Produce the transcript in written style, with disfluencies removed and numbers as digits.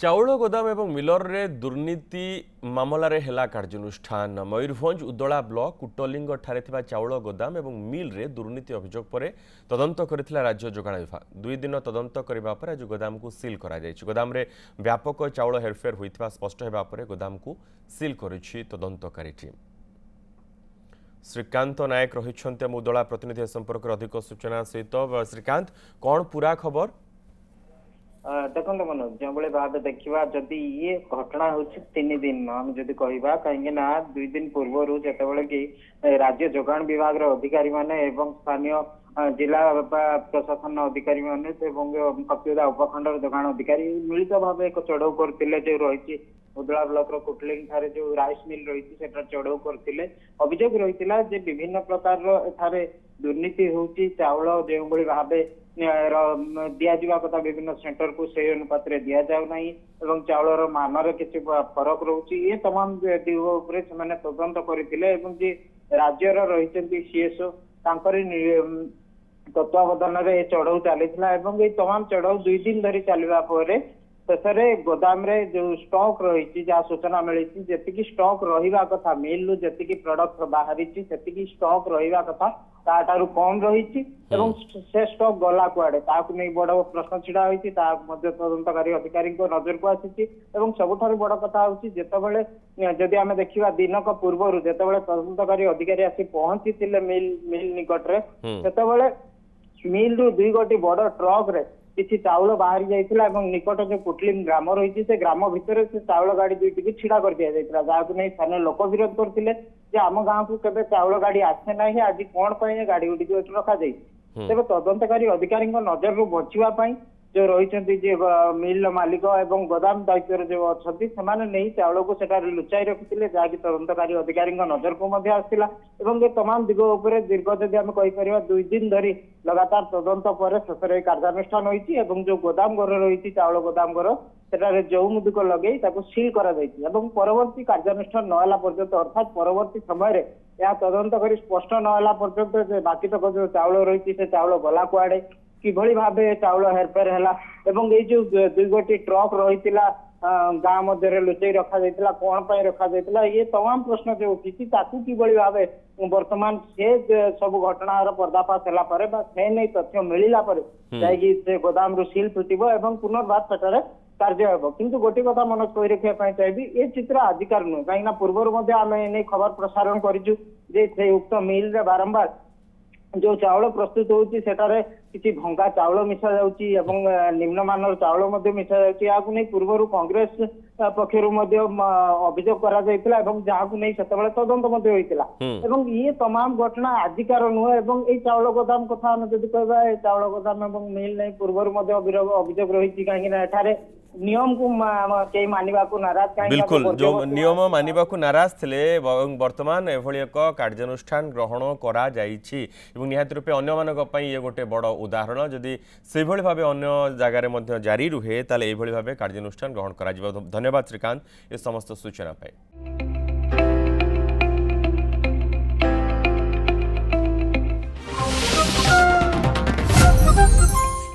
चाउल गोदाम एवं मिलर रे दुर्नीति मामलार है कार्यानुष्ठान। मयूरभंज उदला ब्लॉक कुटलिंग ठारे चाउल गोदाम एवं मिल रे दुर्नीति अभियोग पर तदंत करथिला राज्य जोगाण विभाग। 2 दिन तदंत करबा पर आज गोदाम को सील करा जायछि। गोदाम रे व्यापक चाउल हेरफेर होइथिबा स्पष्ट हेबा पर गोदाम को सील करिछि तदंतकारी टीम। श्रीकांत नायक रहिछन्ते उदला प्रतिनिधि संपर्क अधिक सूचना सहित। श्रीकांत, कौन पूरा खबर? देखो मनोज जो भाव देखा जदि ये घटना हूँ 3 दिन आम जदि कहवा कहीं 2 दिन पूर्व जिते कि राज्य जोगाण विभाग अधिकारी माने एवं स्थानीय जिला प्रशासन अधिकारी माने कपिदा उपखंड जोगाण अधिकारी मिलित भाव एक चढ़ऊ करते जो रही उदला ब्लॉक कुटलिंग ठारे जो राइस मिल रही चढ़ऊ करते अभियोग रही विभिन्न प्रकार दुर्नीति होची चाउल जो भाव दिया कथा विभिन्न सेंटर को से अनुपात दि जाऊ ना एवं चाउलर मान किसी फरक रोचे ये तमाम दिग उपर से तदंत करते राज्यर रही सीएसओ तत्वावधान चढ़ऊ चली तमाम चढ़ऊ 2 दिन धरी चलवा शेष गोदाम रे जो स्टॉक रही जहाँ सूचना मिली जी स्टॉक रहा कथा मिल रु जी प्रोडक्ट बाहरी से स्टॉक रहा कथा ताठारु कम रही से स्टॉक गला कुआडे नहीं बड़ प्रश्न छिड़ा होती तदंतकारी अधिकारी नजर को आसी सबुठ बड़ कथा हूँ जितेबाला जदि आम देखा दिनक पूर्व जितेबाला तदंतकारी अधिकारी आसी पहुंची मिल निकट में मिल रु 2 गोटी बड़ ट्रक रे किसी चाउल बाहरी जाइथिला एवं निकट जो कुटलिंग ग्राम रही से ग्राम भितर से चाउल गाड़ी 2टी छिड़ा कर दिया जाइथिला जहाँ नहीं स्थानीय लोक विरोध करते आम गाँव को केबे चाउल गाड़ी आसे ना आज कौन पाई गाड़ी गुडी रखा जाए तेज तदंतकारी अधिकारी नजर रू बचापी जो रही मिल मालिक एवं गोदाम दायित्व जो अच्छा से चाउल को लुचाई रखिते जहाँकि तदंतकारी अधिकारी नजर को आसाला ये तमाम दिग उपर दीर्घ जदि आम कहीपर 2 दिन धरी लगातार तदंत पर शेष कार्यानुष्ठान होती जो गोदाम घर रही चाउल गोदाम घर से जो मुदिक लगे सील कर परवर्ती कार्यानुष्ठान नहला पर्यंत अर्थात परवर्ती समय यह तदंत कर स्पष्ट नहला पर्यंत बाकी तक जो चाउल रही से चाउल गला कुआडे किभली भाव चाउल हेरफेर है जो 2 गोटी ट्रक रही गाँ मध्य लुचई रखा जाइथिला कौन पाई रखा जाइथिला ये तमाम प्रश्न जो उठी किभली भाव वर्तमान से सब घटनार पर्दाफाश है से नहीं तथ्य मिलला से गोदाम रु सील फिटिबो एवं पुनर्बार सेटारे कार्य हेबो किंतु गोटे कथा मन कही रखा चाहिए ये चित्र आजिकार नुह कहीं पूर्व आम ए खबर प्रसारण करूँ उक्त मिल रे बारंबार जो चाउल प्रस्तुत होती सेटारे किसी भंगा चाउल मिसा जाउची एवं निम्नमानर चाउल मिसा जाउची याकु नहीं पूर्व कांग्रेस पक्षर अभियोग करा जायतिला एवं जाहाकु नहीं सेतेबेले तदंत मध्ये होइतिला एवं ये तमाम घटना आजिकार नुह एवं ए चाउल गोदाम कथा हम जदि कहबा ए चाउल गोदाम एवं मिल नहीं पूर्व अभियोग रही कहीं एठारे नियम को कई मानिबा को नाराज बिल्कुल जो नियम मानिबा को नाराज थे वर्तमान एभली एक कार्यानुष्ठान ग्रहण करा जाइछि एवं निहात रूपे अन्य मानक पई ये गोटे बड़ उदाहरण जदि से भली भाबे अन्य जगार मध्य जारी रुहे ताले एभली भाबे कार्यानुष्ठान ग्रहण करा जिवो। धन्यवाद श्रीकांत ए समस्त सूचना पाई।